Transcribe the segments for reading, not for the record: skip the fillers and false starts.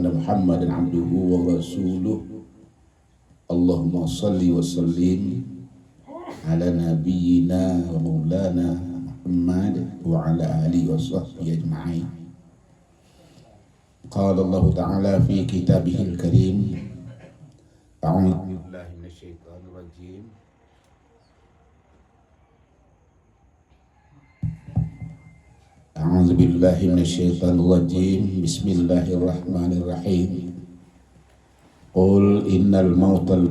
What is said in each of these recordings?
anna Muhammadan abduhu wa rasuluh. Allahumma salli wa sallim ala nabiyyina wa maulana Muhammad wa ala alihi wa sahbihi ajma'in. Qala Allah Ta'ala fi kitabihil karim, a'udzu billahi minasyaitonir rajim. A'udzu billahi minasyaitonir rajim. Bismillahirrahmanirrahim. Qul innal mautal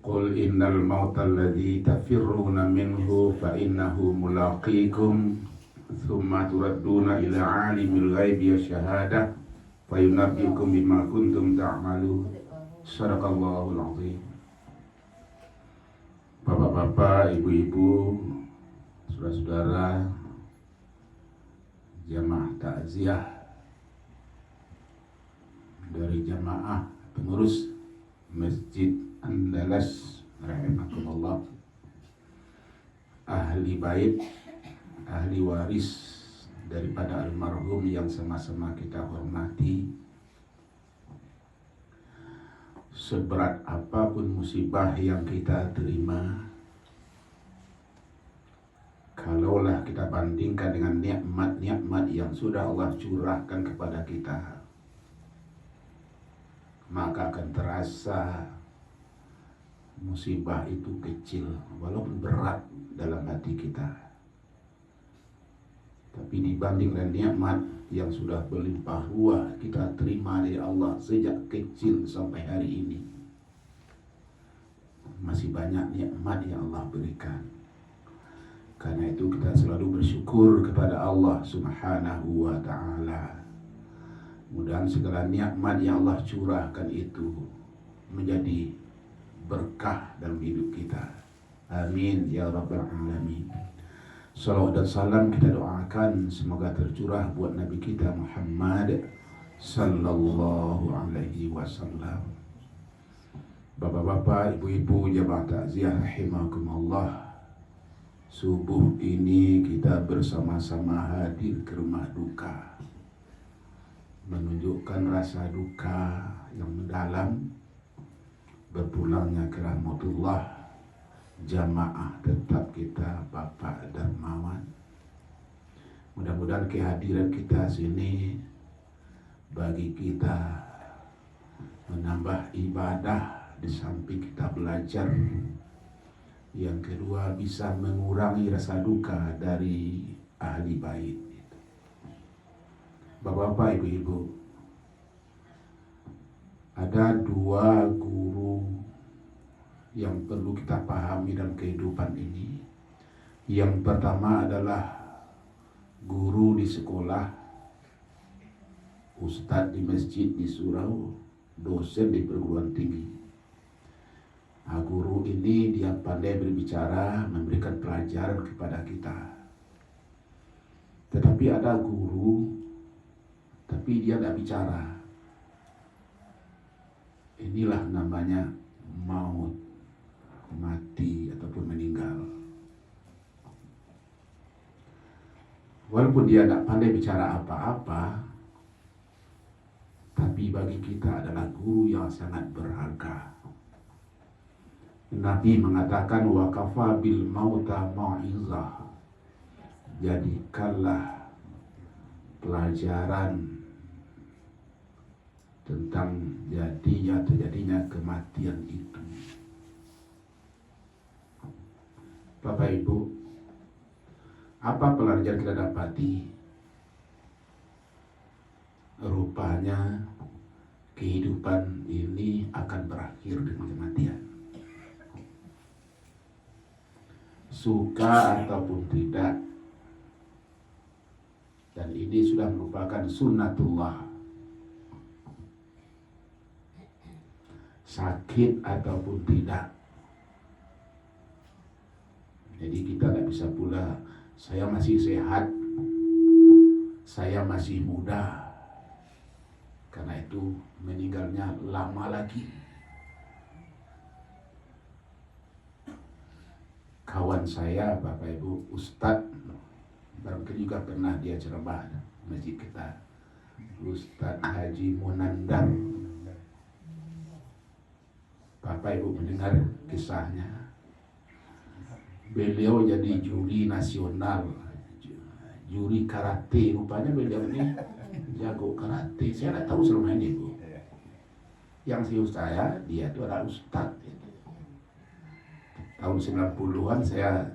Qul innal mautal ladzi tafirruna minhu fa innahu mulaqikum thumma turadduna ila alimil ghaibi wasyahadah fa yunabbiukum bima kuntum ta'malun. Shadaqallahul azim. Bapak-bapak, ibu-ibu, saudara-saudara jamaah takziah dari jamaah pengurus Masjid Andalas rahimakumullah, ahli bait, ahli waris daripada almarhum yang sama-sama kita hormati. Seberat apapun musibah yang kita terima, kalaulah kita bandingkan dengan nikmat-nikmat yang sudah Allah curahkan kepada kita, maka akan terasa musibah itu kecil walaupun berat dalam hati kita. Tapi dibanding dengan nikmat yang sudah berlimpah ruah kita terima dari Allah sejak kecil sampai hari ini, masih banyak nikmat yang Allah berikan. Karena itu kita selalu bersyukur kepada Allah Subhanahu wa ta'ala. Mudah-mudahan segala nikmat yang Allah curahkan itu menjadi berkah dalam hidup kita. Amin ya rabbal alamin. Salawat dan salam kita doakan semoga tercurah buat Nabi kita Muhammad sallallahu alaihi wasallam. Bapak-bapak, ibu-ibu, jamaah takziah rahimakumullah. Subuh ini kita bersama-sama hadir ke rumah duka, menunjukkan rasa duka yang mendalam berpulangnya ke rahmatullah jamaah tetap kita Bapak Darmawan. Mudah-mudahan kehadiran kita sini bagi kita menambah ibadah di samping kita belajar. Yang kedua, bisa mengurangi rasa duka dari ahli bait. Bapak-bapak, ibu-ibu, ada dua guru yang perlu kita pahami dalam kehidupan ini. Yang pertama adalah guru di sekolah, ustadz di masjid, di surau, dosen di perguruan tinggi. Nah, guru ini dia pandai berbicara, memberikan pelajaran kepada kita. Tetapi ada guru, tapi dia tidak bicara. Inilah namanya maut, mati ataupun meninggal. Walaupun dia tidak pandai bicara apa-apa, tapi bagi kita adalah guru yang sangat berharga. Nabi mengatakan waqafa bil mauta mau'izah. Jadikanlah pelajaran tentang terjadinya kematian itu. Bapak Ibu, apa pelajaran kita dapati? Rupanya kehidupan ini akan berakhir dengan kematian. Suka ataupun tidak, dan ini sudah merupakan sunnatullah. Sakit ataupun tidak, jadi kita tidak bisa pula saya masih sehat, saya masih muda, karena itu meninggalnya lama lagi. Kawan saya, Bapak Ibu, Ustadz, barangkali juga pernah dia ceramah di masjid kita, Ustadz Haji Munandar. Bapak Ibu mendengar kisahnya. Beliau jadi juri nasional, juri karate. Rupanya beliau ini jago karate. Saya tidak tahu selama ini, Bu. Yang setahu saya, dia itu adalah ustadz. Tahun 90-an saya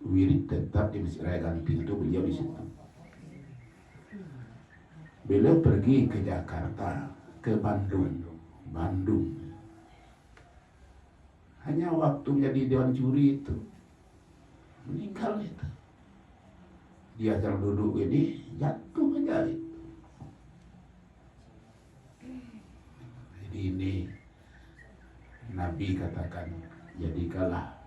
wirid tetap di Masjid Raya Ganting, itu beliau di situ. Beliau pergi ke Jakarta, ke Bandung. Hanya waktu menjadi dewan juri itu meninggal itu. Dia sedang duduk ini jatuh aja itu. Jadi ini Nabi katakan, jadikanlah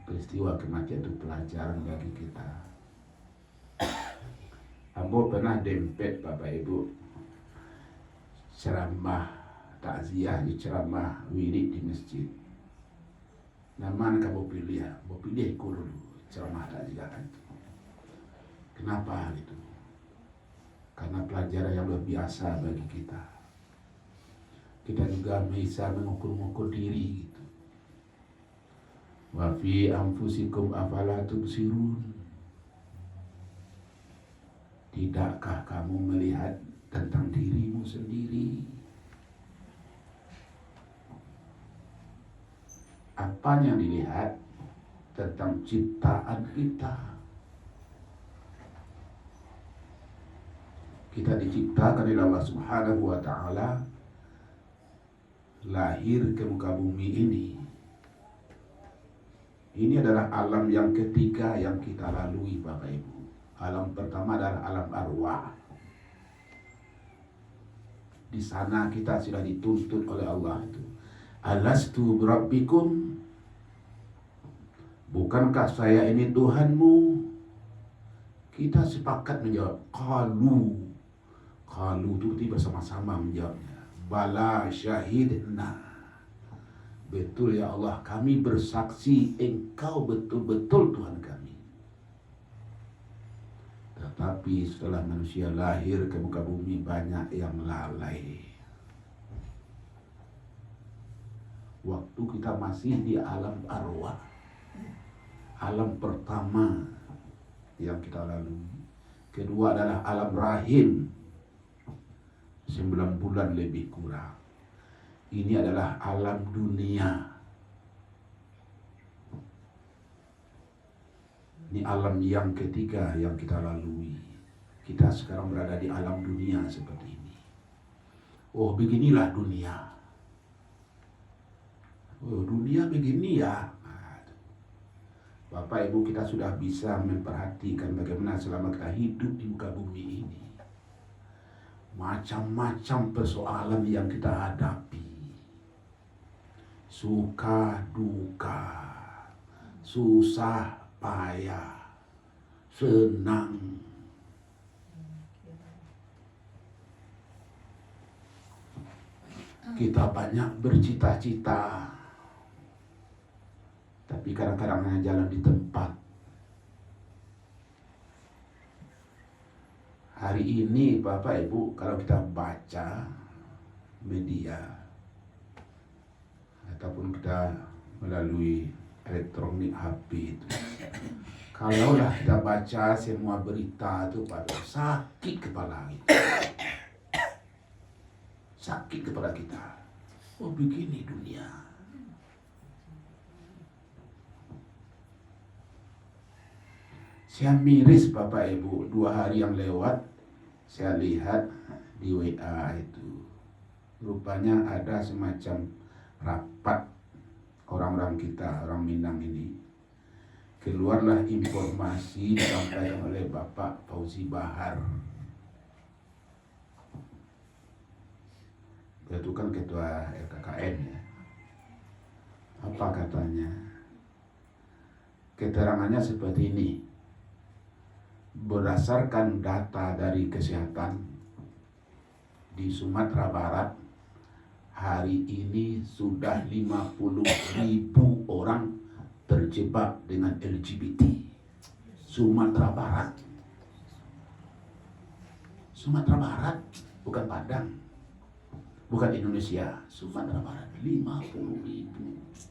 peristiwa kematian itu pelajaran bagi kita. Ambo pernah dempet Bapak Ibu ceramah takziah, di ceramah wirid di masjid. Naman kamu pilih ya, mau pilih ikut dulu ceramah takziah kan. Kenapa gitu? Karena pelajaran yang luar biasa bagi kita. Kita juga bisa mengukur diri gitu. Wa fi anfusikum afala tubsirun. Tidakkah kamu melihat tentang dirimu sendiri? Apa yang dilihat tentang ciptaan kita? Kita diciptakan oleh Allah Subhanahu wa Ta'ala, lahir ke muka bumi ini. Ini adalah alam yang ketiga yang kita lalui, Bapak Ibu. Alam pertama adalah alam arwah. Di sana kita sudah dituntut oleh Allah itu. Alastu birabbikum? Bukankah saya ini Tuhanmu? Kita sepakat menjawab qalu. Qalu itu bersama-sama menjawabnya. Bala syahidna. Betul ya Allah, kami bersaksi Engkau betul-betul Tuhan kami. Tetapi setelah manusia lahir ke muka bumi, banyak yang lalai. Waktu kita masih di alam arwah, alam pertama yang kita lalui. Kedua adalah alam rahim, 9 bulan lebih kurang. Ini adalah alam dunia. Ini alam yang ketiga yang kita lalui. Kita sekarang berada di alam dunia seperti ini. Oh, beginilah dunia. Oh, dunia begini ya. Bapak Ibu, kita sudah bisa memperhatikan bagaimana selama kita hidup di muka bumi ini, macam-macam persoalan yang kita hadapi, suka duka, susah payah, senang. Kita banyak bercita-cita, tapi kadang-kadang hanya jalan di tempat. Hari ini Bapak Ibu, kalau kita baca media ataupun kita melalui elektronik HP itu, kalaulah kita baca semua berita itu, pada sakit kepala kita. Sakit kepala kita. Oh, begini dunia. Saya miris Bapak Ibu, 2 hari yang lewat saya lihat di WA itu, rupanya ada semacam rapat orang-orang kita, orang Minang ini. Keluarlah informasi disampaikan oleh Bapak Fauzi Bahar. Itu kan ketua LKKN ya. Apa katanya? Keterangannya seperti ini. Berdasarkan data dari kesehatan di Sumatera Barat, hari ini sudah 50.000 orang terjebak dengan LGBT. Sumatera Barat. Sumatera Barat, bukan Padang. Bukan Indonesia, Sumatera Barat, 50.000.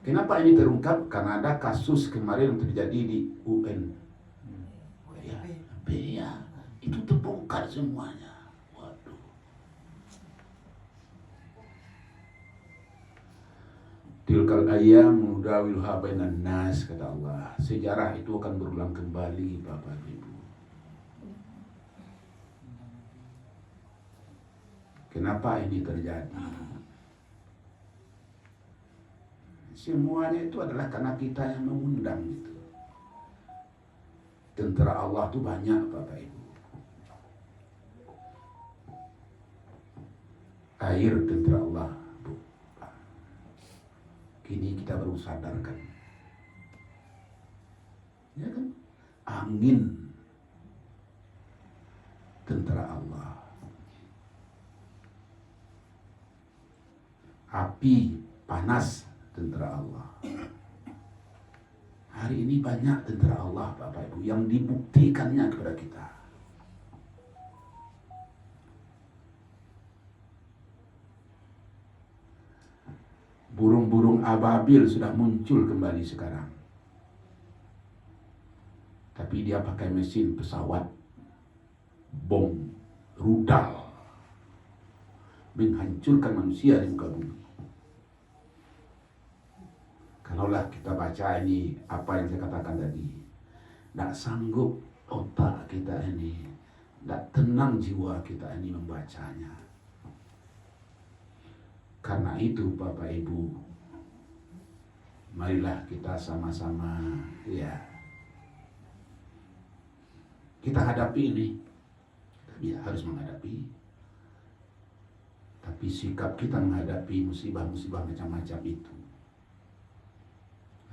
Kenapa ini terungkap? Karena ada kasus kemarin yang terjadi di UN. Ya, itu terbongkar semuanya. Waduh. Tilkal ayyam nudawiluha bainan nas, kata Allah. Sejarah itu akan berulang kembali, Bapak Ibu. Kenapa ini terjadi? Semuanya itu adalah karena kita yang mengundang itu. Tentara Allah itu banyak, Bapak Ibu. Air tentara Allah, Bu. Kini kita baru sadarkan. Ya kan? Angin tentara Allah. Api panas tentara Allah. Hari ini banyak tentara Allah, Bapak Ibu, yang dibuktikannya kepada kita. Burung-burung ababil sudah muncul kembali sekarang. Tapi dia pakai mesin pesawat, bom, rudal, menghancurkan manusia di muka bumi. Kalaulah kita baca ini, apa yang saya katakan tadi, tidak sanggup otak kita ini, tidak tenang jiwa kita ini membacanya. Karena itu Bapak Ibu, marilah kita sama-sama ya, kita hadapi ini. Kita harus menghadapi. Tapi sikap kita menghadapi musibah-musibah macam-macam itu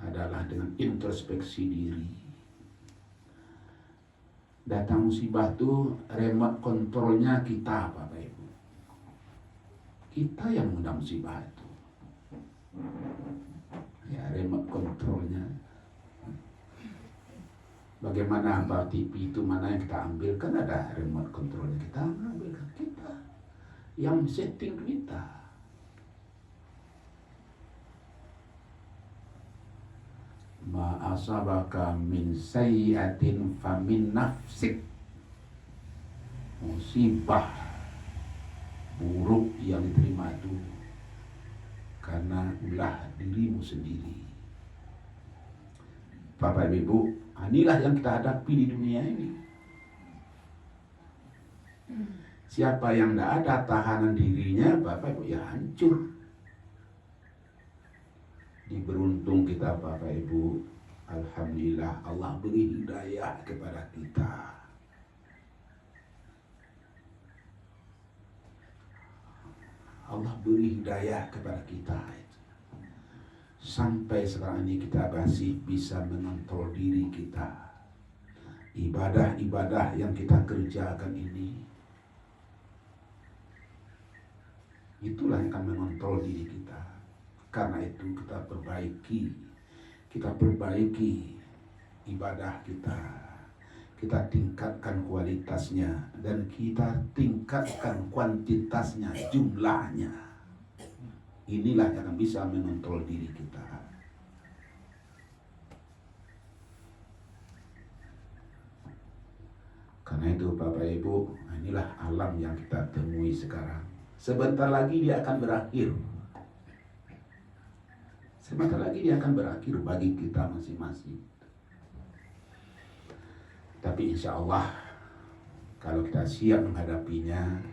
adalah dengan introspeksi diri. Datang musibah itu remote kontrolnya kita, Bapak Ibu. Kita yang mengundang musibah itu. Ya, remote kontrolnya. Bagaimana apa TV itu, mana yang kita ambil, kan ada remote kontrolnya. Kita ambil, kita yang setting kita. Ma asabaka min sayyi'atin famin nafsik. Musibah buruk yang diterima itu karena ulah dirimu sendiri. Bapak Ibu, inilah yang kita hadapi di dunia ini. Siapa yang tidak ada tahanan dirinya, Bapak Ibu, ya hancur. Beruntung kita Bapak Ibu, alhamdulillah Allah beri hidayah kepada kita. Allah beri hidayah kepada kita. Sampai sekarang ini kita masih bisa mengontrol diri kita. Ibadah-ibadah yang kita kerjakan ini, itulah yang akan mengontrol diri kita. Karena itu kita perbaiki ibadah kita tingkatkan kualitasnya dan kita tingkatkan kuantitasnya, jumlahnya. Inilah yang akan bisa mengontrol diri kita. Karena itu Bapak Ibu, inilah alam yang kita temui sekarang. Sebentar lagi dia akan berakhir. Sebentar lagi dia akan berakhir bagi kita masing-masing. Tapi insya Allah, kalau kita siap menghadapinya,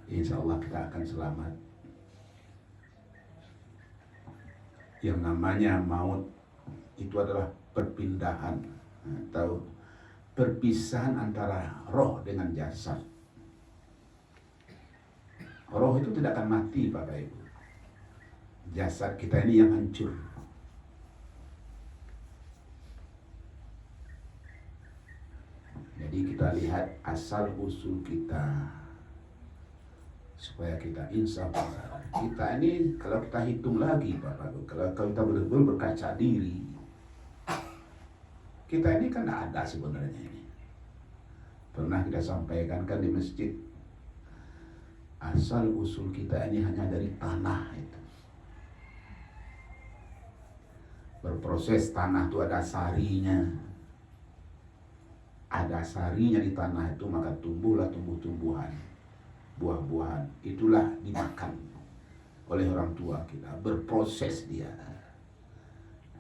insya Allah kita akan selamat. Yang namanya maut itu adalah perpindahan atau perpisahan antara roh dengan jasad. Roh itu tidak akan mati Bapak Ibu. Jasad kita ini yang hancur. Jadi kita lihat asal usul kita supaya kita insaf. Kita ini kalau kita hitung lagi Bapak Ibu, kalau kita betul-betul berkaca diri, kita ini kan tidak ada sebenarnya ini. Pernah kita sampaikan kan di masjid, asal usul kita ini hanya dari tanah itu. Berproses tanah itu ada sarinya. Ada sarinya di tanah itu, maka tumbuhlah tumbuh-tumbuhan, buah-buahan. Itulah dimakan oleh orang tua kita. Berproses dia.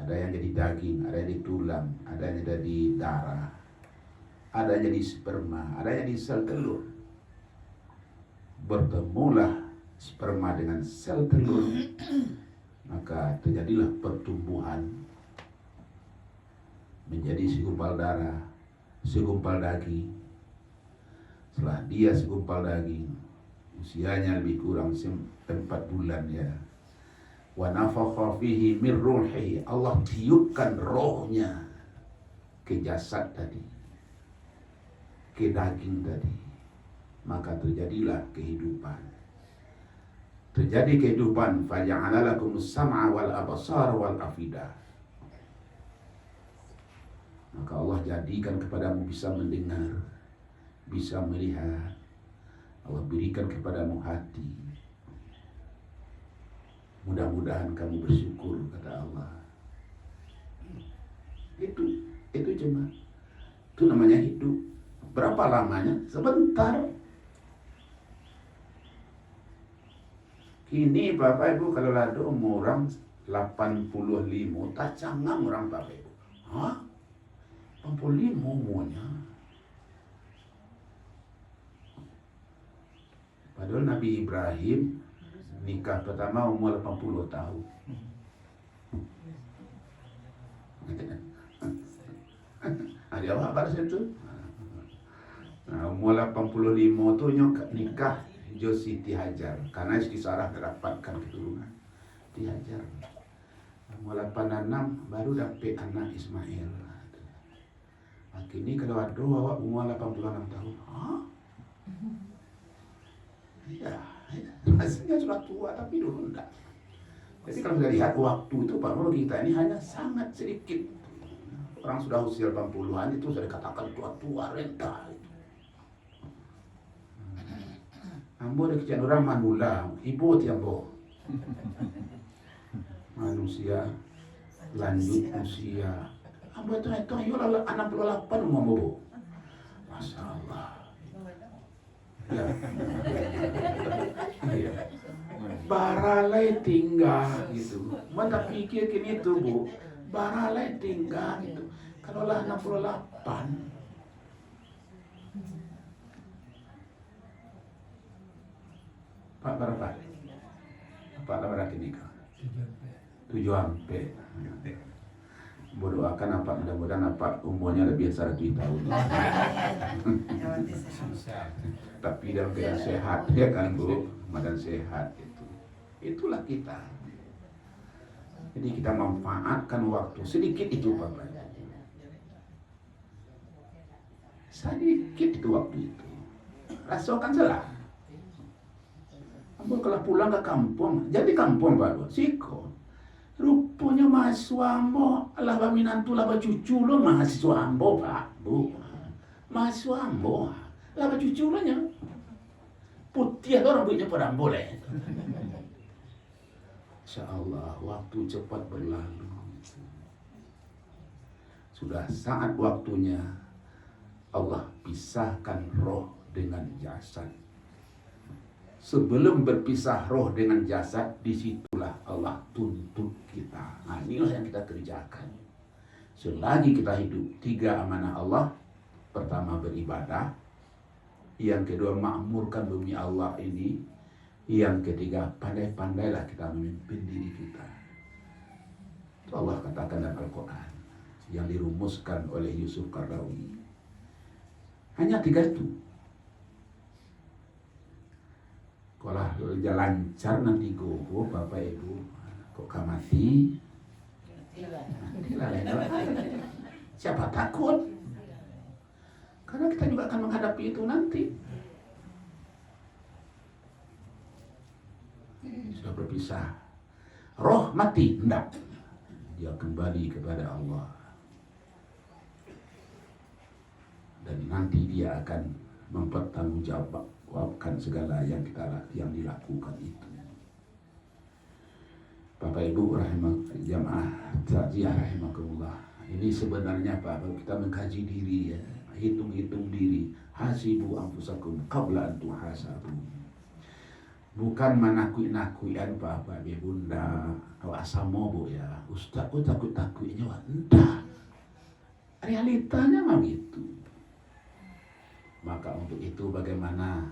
Ada yang jadi daging, ada yang jadi tulang, ada yang jadi darah, ada yang jadi sperma, ada yang jadi sel telur. Bertemulah sperma dengan sel telur, maka terjadilah pertumbuhan menjadi segumpal darah, segumpal daging. Setelah dia segumpal daging, usianya lebih kurang 4 bulan ya. Wa nafakha fihi min ruhi, Allah tiupkan rohnya ke jasad tadi, ke daging tadi, maka terjadilah kehidupan. Terjadi kehidupan, faja'ala lakumus sam'a wal absar wal afidah. Maka Allah jadikan kepadamu bisa mendengar, bisa melihat. Allah berikan kepadamu hati. Mudah-mudahan kamu bersyukur, kata Allah. Itu cuma, itu namanya hidup. Berapa lamanya? Sebentar. Kini Bapak Ibu kalau ada orang 85, tak cangang orang Bapak Ibu. Hah? 85 umurnya. Padahal Nabi Ibrahim nikah pertama umur 80 tahun. Ada apa pada situ? Nah, umur 85 tu nikah Jo Siti Hajar, karena Siti Sarah terdapatkan keturunan dihajar. Umur 86 baru dapat anak Ismail. Kini kalau ada awak umur 86 tahun, hah? Ya, rasanya sudah tua tapi dulu enggak. Jadi kalau kita lihat waktu itu Pak Nur, kita ini hanya sangat sedikit. Orang sudah usia 80-an itu sudah dikatakan tua-tua renta. Ambo ada kejadian orang manula, ibu tiambo. Manusia lanjut usia. Ambo itu ayo 68 umur. Masya Allah. Ya. Iya. Baralai tinggal gitu. Mana pikir kini itu Bu, baralai tinggal gitu. Kalau lah 68. Pak berapa? Pak berapa nikah? 7 sampai. Berdoakan apa mudah-mudahan apa umurnya lebih dari 100 tahun. Tapi dalam keadaan sehat ya kan Bu, badan sehat itu. Itulah kita. Jadi kita manfaatkan waktu sedikit itu Bapak. Sedikit itu waktu itu. Rasakan salah. Ambo kalau pulang ke kampung, jadi kampung baru, siko. Rupanya mahasiswa ambo, lah baminantu lah cucu lo mahasiswa ambo Pak, Bu. Mahasiswa ambo, lah cucu lo nya. Putih orang rambutnya pada boleh. Insya Allah waktu cepat berlalu. Sudah saat waktunya Allah pisahkan roh dengan jasad. Sebelum berpisah roh dengan jasad, disitulah Allah tuntut kita. Nah, inilah yang kita kerjakan. Selagi kita hidup, 3 amanah Allah. Pertama beribadah. Yang kedua makmurkan bumi Allah ini. Yang ketiga pandai-pandailah kita memimpin diri kita. Itu Allah katakan dalam Al-Quran. Yang dirumuskan oleh Yusuf Qaradawi. Hanya 3 itu. Kalau jalan lancar nanti goho Bapak Ibu kok mati. Siapa takut? Karena kita juga akan menghadapi itu nanti. Sudah berpisah. Roh mati, enggak. Dia kembali kepada Allah. Dan nanti dia akan mempertanggungjawabkan segala yang dilakukan itu. Bapak Ibu jamaah takziah rahimakumullah. Ini sebenarnya Pak, kita mengkaji diri ya, hitung-hitung diri. Hasibu anfusakum qabla an tuhasabu. Bukan menakui-nakuian Bapak Ibu Bunda atau asamo Bu ya. Ustaz kok takut-takutnya wah entah. Realitanya mah gitu. Maka untuk itu bagaimana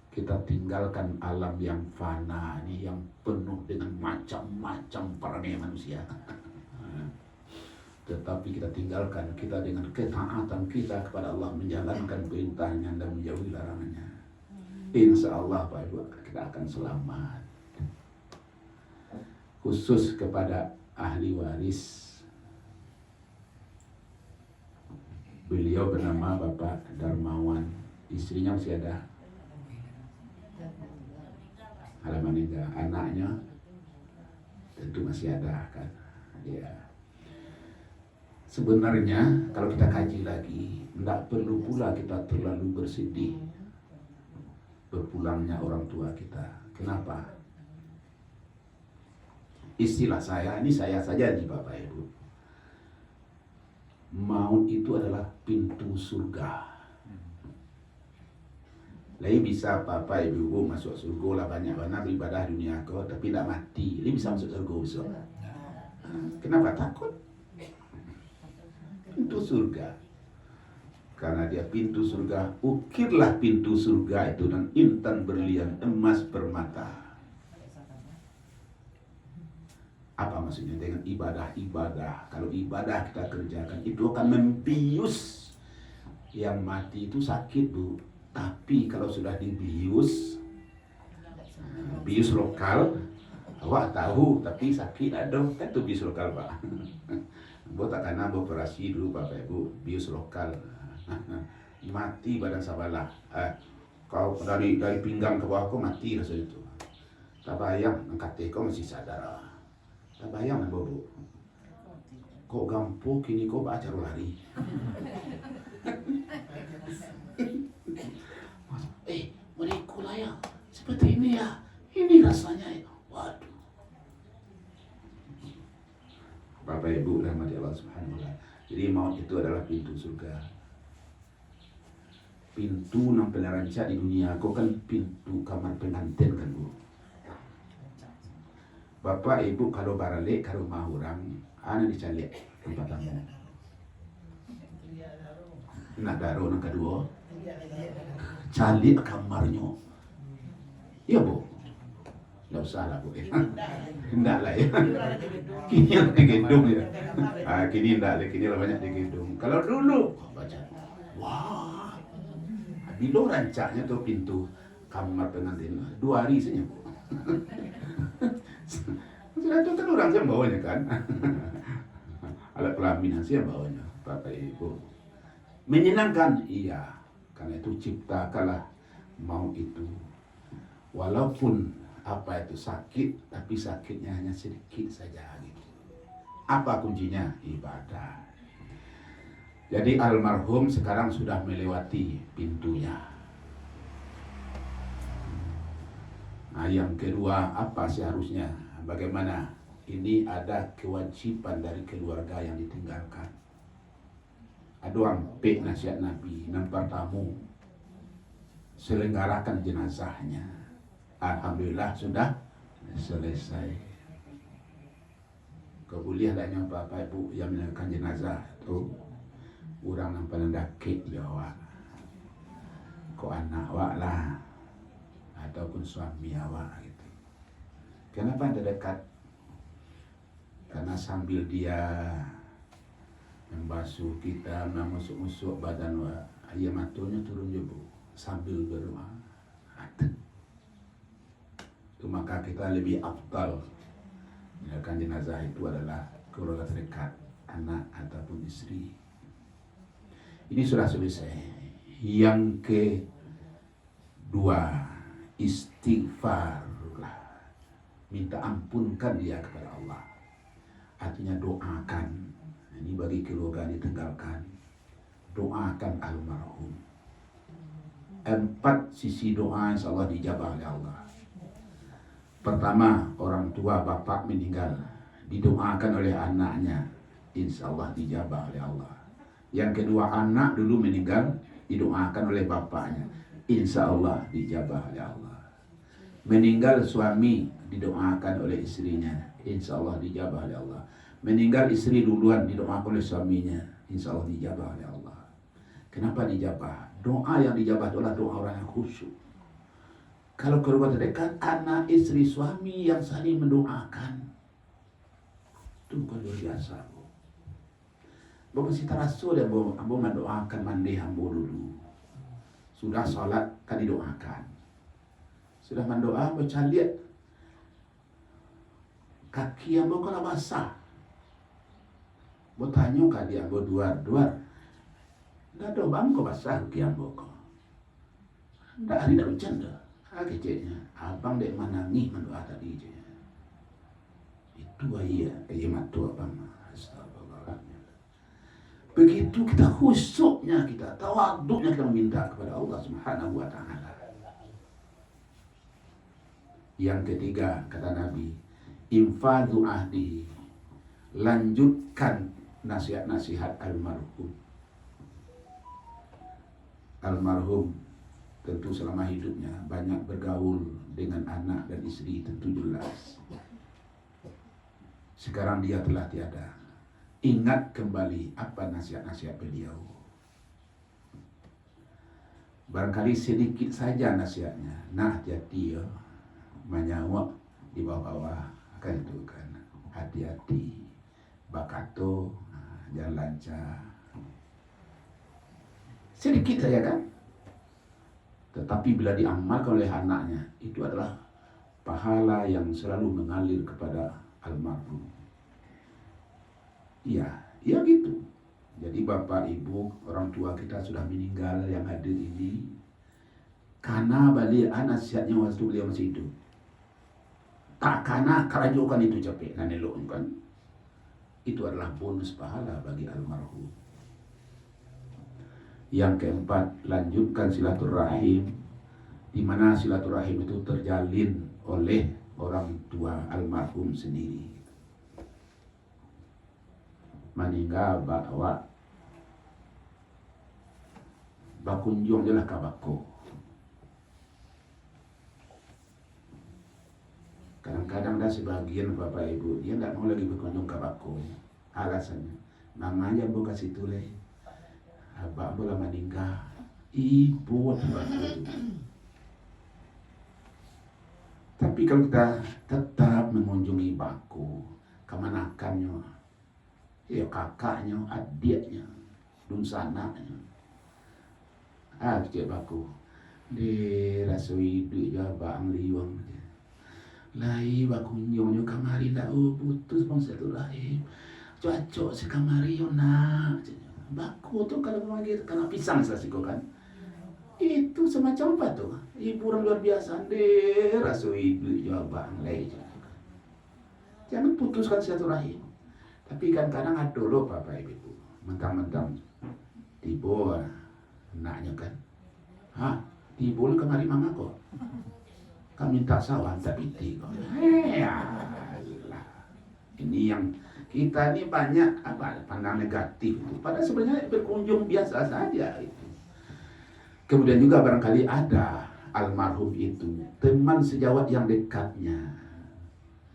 kita tinggalkan alam yang fana ini, yang penuh dengan macam-macam perangai manusia. Tetapi kita tinggalkan kita dengan ketaatan kita kepada Allah, menjalankan perintahnya dan menjauhi larangannya. Insya Allah Pak Ibu kita akan selamat. Khusus kepada ahli waris. Beliau bernama Bapak Darmawan, istrinya masih ada, halaman itu, anaknya tentu masih ada kan. Ya. Sebenarnya kalau kita kaji lagi, tidak perlu pula kita terlalu bersedih berpulangnya orang tua kita. Kenapa? Istilah saya, ini saya saja nih Bapak Ibu. Maut itu adalah pintu surga. Lain bisa Bapak Ibu masuk surga lah, banyak-banyak beribadah dunia kau, tapi tidak mati. Lain bisa masuk surga besok. Kenapa takut? Pintu surga. Karena dia pintu surga, ukirlah pintu surga itu dan intan berlian emas permata. Apa maksudnya dengan ibadah-ibadah? Kalau ibadah kita kerjakan itu akan membius. Yang mati itu sakit Bu. Tapi kalau sudah dibius, bius lokal, awak tahu tapi sakit ada kan itu bius lokal Pak. Bu tak kena operasi dulu Bapak Ibu, bius lokal. Mati badan sabalah. Kau dari pinggang ke bawah kau mati rasanya itu. Tak bayang angkat kau masih sadar. Tak bayang bobo. Kok gampo kini kau baca lari. Mereka lah ya seperti ini ya. Ini rasanya ya. Waduh. Bapak Ibu rahmati Allah Subhanahu wa taala. Jadi maut itu adalah pintu surga. Pintu nang peleranca di dunia kau kan pintu kamar pengantin kan Bu. Bapak Ibu kalau barale kalau mah orang ana dicalik tempat tamu. Nak daro nang kedua. Calik kamarnya. Ya Bu. Nggak usah lah Bu ya. Enggak lah ya. Kini yang di gedung ya. Kini enggak, kini lah banyak di gedung. Kalau dulu baca, wah, bilo rancaknya tuh pintu kamar pengantin 2 hari saja Bu. Sudah itu kan orang yang bawanya kan. Alat kelamin sih yang bawanya Bapak Ibu. Menyenangkan, iya. Karena itu ciptakanlah mau itu. Walaupun apa itu sakit, tapi sakitnya hanya sedikit saja gitu. Apa kuncinya? Ibadah. Jadi almarhum sekarang sudah melewati pintunya. Nah, yang kedua apa seharusnya? Bagaimana? Ini ada kewajiban dari keluarga yang ditinggalkan. Ada ampe nasihat Nabi, nampak tamu, selenggarakan jenazahnya. Alhamdulillah sudah selesai. Kau boleh adanya Bapak Ibu yang menyalakan jenazah tu, orang nampak mendaki Jawa. Kau anak awak lah, ataupun suami awak gitu. Kenapa terdekat? Karena sambil dia membasuh kita, memusuk-musuk badan wa, ayam matunya turun juga sambil berdoa. Itu maka kita lebih afdal menyalakan jenazah itu adalah keluarga terdekat, anak ataupun istri. Ini sudah selesai. Yang kedua, istighfarlah, minta ampunkan dia kepada Allah. Artinya doakan. Ini bagi keluarga ditinggalkan. Doakan almarhum. 4 sisi doa insya Allah dijabah oleh Allah. Pertama, orang tua bapak meninggal, didoakan oleh anaknya, insya Allah dijabah oleh Allah. Yang kedua, anak dulu meninggal, didoakan oleh bapaknya, insya Allah dijabah oleh Allah. Meninggal suami, didoakan oleh istrinya, insya Allah dijabah oleh Allah. Meninggal istri duluan, didoakan oleh suaminya, insya Allah dijabah oleh Allah. Kenapa dijabah? Doa yang dijabah adalah doa orang yang khusyuk. Kalau keluarga terdekat, anak, istri, suami yang saling mendoakan, itu bukan luar biasa. Bapak si tarasul ya, ambo mendoakan mandi ambo dulu. Sudah sholat kan didoakan. Sudah mendoa, baca lihat kaki ambo kalau basah. Bo tanya ka dia ambo duar. Nggak ada bangko basah kaki ambo ko. Nggak hari dah bercanda. Keceknya, abang dek manangi mendoa tadi je. Itu ayah, matu abang. Astagfirullahaladzim. Begitu kita khusyuknya, kita tawaduknya, kita meminta kepada Allah Subhanahu wa Ta'ala. Yang ketiga, kata Nabi, infadhu ahdi, lanjutkan nasihat-nasihat almarhum. Almarhum tentu selama hidupnya banyak bergaul dengan anak dan istri, tentu jelas. Sekarang dia telah tiada. Ingat kembali apa nasihat-nasihat beliau. Barangkali sedikit saja nasihatnya. Nah, jadi menyawa di bawah-bawah kan itu kan. Hati-hati, bakato, jangan lancar. Sedikit saja kan. Tetapi bila diamalkan oleh anaknya, itu adalah pahala yang selalu mengalir kepada almarhum. Iya, ya gitu. Jadi bapak, ibu, orang tua kita sudah meninggal yang hadir ini, karena balik nasihatnya waktu beliau masih hidup. Tak karena kerajukan itu capek, nanelok kan. Itu adalah bonus pahala bagi almarhum. Yang keempat, lanjutkan silaturahim, di mana silaturahim itu terjalin oleh orang tua almarhum sendiri. Meninggal bawa bakunjung jelah kabako. Kadang-kadang ada sebagian bapak ibu dia tidak mau lagi berkunjung kabako. Alasannya, mamanya bu kasih tulis. Abang bola meninggal, ibu waktu. Tapi Tapi kalau kita tetap mengunjungi baku, kemanakannya, ya kakaknya, adiknya, dunsananya, cik baku, di rasui duit juga bang liwang, lai baku nyonyo kamari dah, putus bang satu rahim, cocok sekamari yo nak, baku tuh kalau memanggil kena pisang sasiko kan. Itu semacam apa tuh? Hiburan luar biasa deh, rasui duit jawabang lagi. Jangan putuskan silaturahim. Tapi kan kadang ada loh bapak ibu, mentang-mentang tibo naknya kan, tibo lu kemari mama kok, kami minta sawan tak piti kok. Ini yang kita ini banyak pandang negatif itu. Padahal sebenarnya berkunjung biasa saja itu. Kemudian juga barangkali ada almarhum itu teman sejawat yang dekatnya,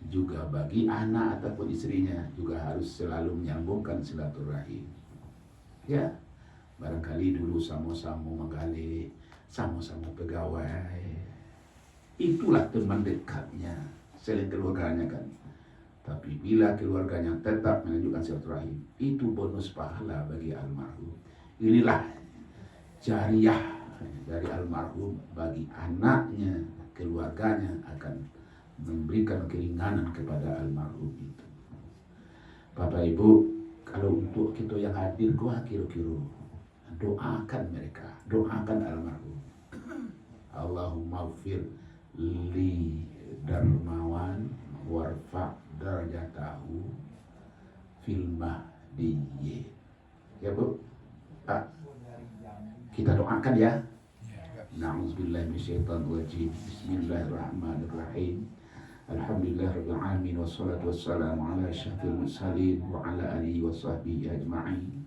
juga bagi anak ataupun istrinya juga harus selalu menyambungkan silaturahim. Ya, barangkali dulu sama-sama menggali, sama-sama pegawai. Itulah teman dekatnya, selain keluarganya kan. Tapi bila keluarganya tetap menunjukkan silaturahim, itu bonus pahala bagi almarhum. Inilah jariah dari almarhum bagi anaknya, keluarganya akan memberikan keringanan kepada almarhum itu. Bapak Ibu, kalau untuk kita yang hadir, kira-kira doakan mereka, doakan almarhum. Allahumma gfir li darmawan warfa' darajatahu fil mahdiyyin. Ya Bu, Pak, kita doakan ya. Na'udzubillahi minasyaitonirrajim. Bismillahirrahmanirrahim. Alhamdulillahirabbil alamin wassalatu wassalamu ala asyrafil mursalin wa ala alihi washabbihi ajma'in.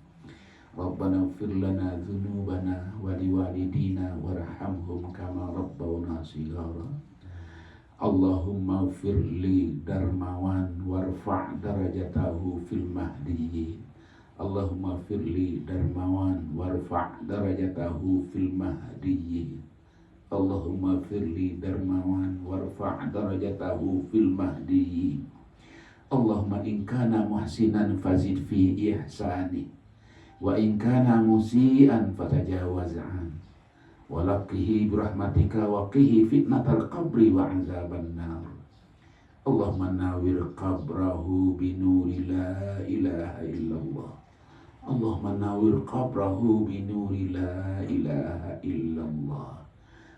Rabbana ighfir lana dzunubana wa liwalidina warhamhum kama rabbawna shighara. Allahumma ighfir li darmawan warfa' darajatahu fil mahdiyyin. Allahumma firli darmawan warfa' darajatahu fil mahdiyyin. Allahumma firli darmawan warfa' darajatahu fil mahdiyyin. Allahumma in kana muhsinan fazid fi ihsani wa in kana musian fatajawaz an wa laqihi birahmatika wa qihi fitnatal qabri wa azaban nar. Allahumma nawwir qabrahu binuri la ilaha illallah. Allahumma nawwir qabrahu binuri la ilaha illallah.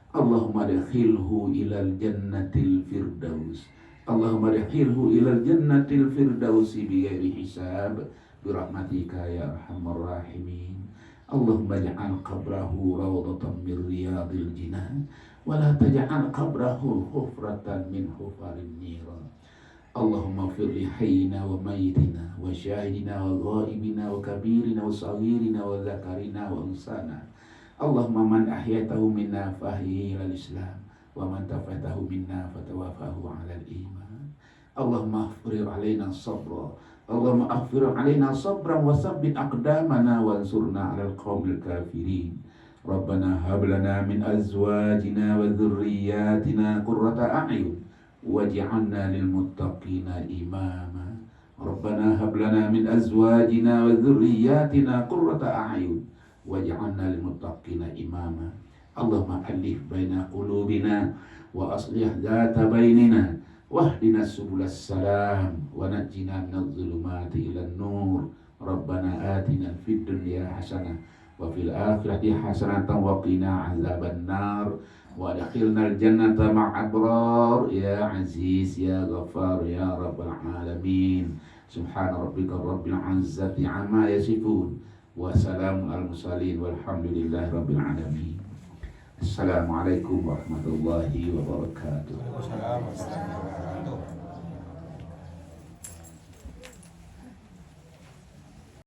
Allahumma dakhilhu ilal jannatil firdaus. Allahumma dakhilhu ilal jannatil firdaus bighairi hisab birahmatika ya arhamar rahimin. Allahumma ja'al qabrahu rawdatan min riyadil jinan wa la taj'al qabrahu hufratan min hufarin niran. Allahumma ighfir li hayyina wa mayyitina wa syahidina wa ghaibina wa kabirina wa saghirina wa dzakarina wa unsana. Allahumma man ahyaytahu minna fahyi ilal islam wa man tafatahu minna fatawafahu ala al-iman. Allahumma ighfir alaina sabra. Allahumma ighfir alaina sabran wa tsabbit aqdamana wansurna 'alal qaumil kafirin. Rabbana hab lana min azwajina wa dhurriyyatina qurrata a'yun waj'alna lil muttaqina imama. Rabbana hab lana min azwajina wa dhurriyyatina qurrata a'yun waj'alna lil muttaqina imama. Allahumma alif baina qulubina wa aslih dzata bainina wahdina subulas salam wa najjina minadh dhulumati ilan nur. Rabbana atina fid dunya hasanah wa fil akhirati hasanatan wa qina azaban nar. Wa adkhilnal jannata ma'al abrar ya aziz ya ghaffar ya rabbal alamin. Subhana rabbika rabbil izzati amma yasifun wa salamun al mursalin walhamdulillahi rabbil alamin. Assalamualaikum warahmatullahi wabarakatuh.